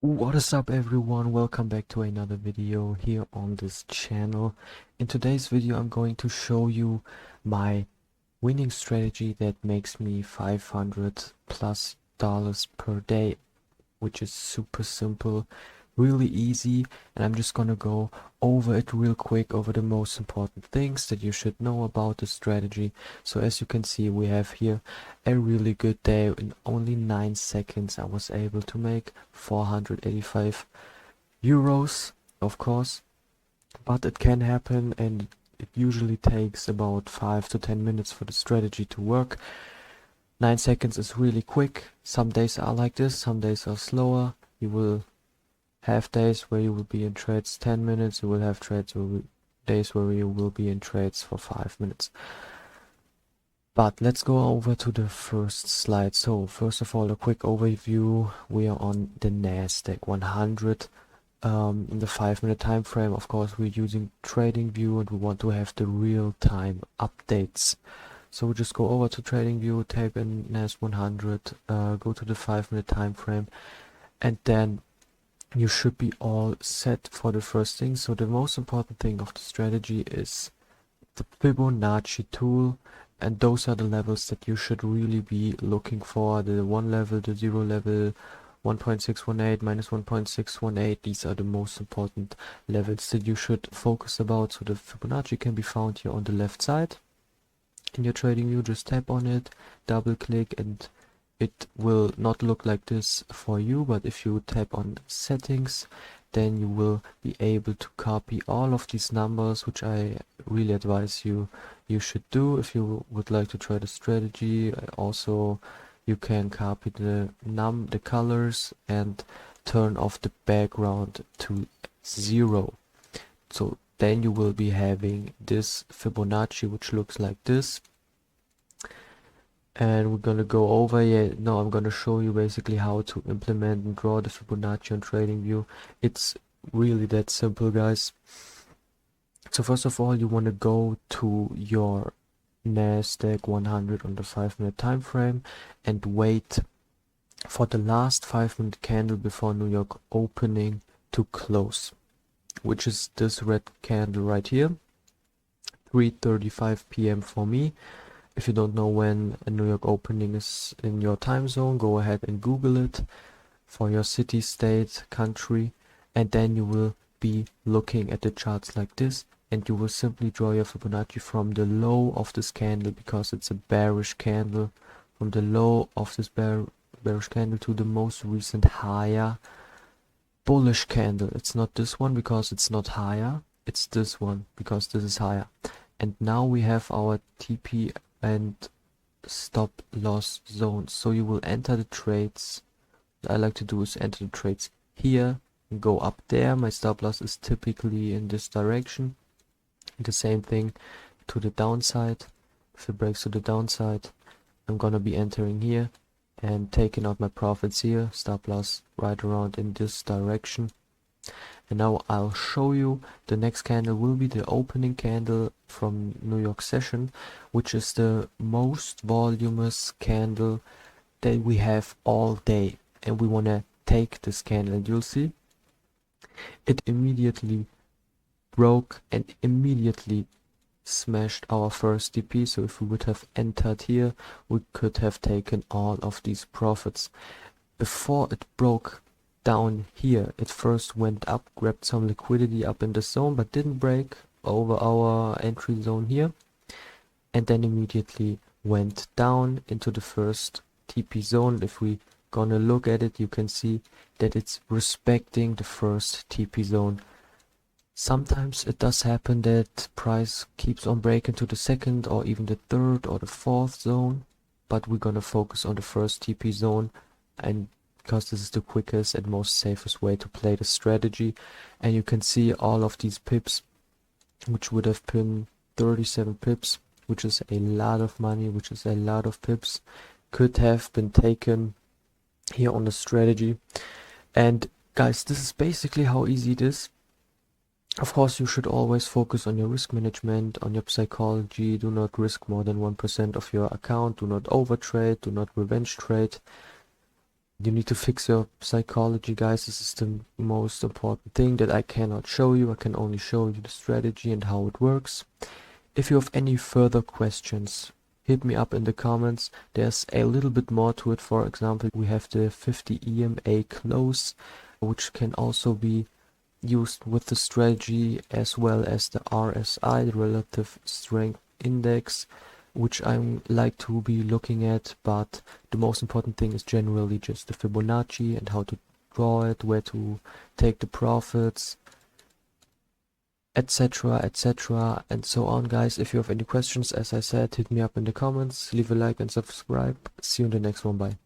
What is up everyone, welcome back to another video here on this channel. In today's video I'm going to show you my winning strategy that makes me $500+ per day, which is super simple, really easy, and I'm just gonna go over it real quick, over the most important things that you should know about the strategy. So as you can see, we have here a really good day. In only 9 seconds I was able to make 485 euros, of course, but it can happen, and it usually takes about 5 to 10 minutes for the strategy to work. 9 seconds is really quick. Some days are like this, some days are slower. You will have days where you will be in trades 10 minutes, you will have days where you will be in trades for 5 minutes. But let's go over to the first slide. So first of all, a quick overview. We are on the Nasdaq 100 in the 5-minute time frame. Of course, we're using TradingView and we want to have the real-time updates. So we just go over to TradingView, type in NAS 100, go to the 5-minute time frame, and then you should be all set for the first thing. So the most important thing of the strategy is the Fibonacci tool, and those are the levels that you should really be looking for. The 1 level, the 0 level, 1.618 minus 1.618, these are the most important levels that you should focus about. So the Fibonacci can be found here on the left side. In your trading view, just tap on it, double click, and it will not look like this for you, but if you tap on settings, then you will be able to copy all of these numbers, which I really advise you should do if you would like to try the strategy. Also, you can copy the colors and turn off the background to 0. So then you will be having this Fibonacci, which looks like this. And we're gonna go over here. No, I'm gonna show you basically how to implement and draw the Fibonacci on TradingView. It's really that simple, guys. So first of all, you want to go to your Nasdaq 100 on the 5-minute time frame and wait for the last 5-minute candle before New York opening to close, which is this red candle right here, 3:35 p.m. for me. If you don't know when a New York opening is in your time zone, go ahead and Google it for your city, state, country, and then you will be looking at the charts like this, and you will simply draw your Fibonacci from the low of this candle, because it's a bearish candle, from the low of this bearish candle to the most recent higher bullish candle. It's not this one because it's not higher, it's this one because this is higher. And now we have our TP and stop loss zones. So you will enter the trades. What I like to do is enter the trades here and go up there. My stop loss is typically in this direction. The same thing to the downside. If it breaks to the downside, I'm gonna be entering here and taking out my profits here. Stop loss right around in this direction. And now I'll show you, the next candle will be the opening candle from New York session, which is the most voluminous candle that we have all day. And we want to take this candle, and you'll see it immediately broke and immediately smashed our first TP. So if we would have entered here, we could have taken all of these profits. Before it broke down here, it first went up, grabbed some liquidity up in the zone, but didn't break over our entry zone here, and then immediately went down into the first TP zone. If we gonna look at it, you can see that it's respecting the first TP zone. Sometimes it does happen that price keeps on breaking to the second or even the third or the fourth zone, but we're gonna focus on the first TP zone, and because this is the quickest and most safest way to play the strategy. And you can see all of these pips, which would have been 37 pips, which is a lot of money, which is a lot of pips, could have been taken here on the strategy. And guys, this is basically how easy it is. Of course, you should always focus on your risk management, on your psychology. Do not risk more than 1% of your account. Do not overtrade. Do not revenge trade. You need to fix your psychology, guys. This is the most important thing that I cannot show you. I can only show you the strategy and how it works. If you have any further questions, hit me up in the comments. There's a little bit more to it. For example, we have the 50 EMA close, which can also be used with the strategy, as well as the RSI, the relative strength index, which I like to be looking at, but the most important thing is generally just the Fibonacci and how to draw it, where to take the profits, etc, etc, and so on, guys. If you have any questions, as I said, hit me up in the comments, leave a like and subscribe. See you in the next one. Bye.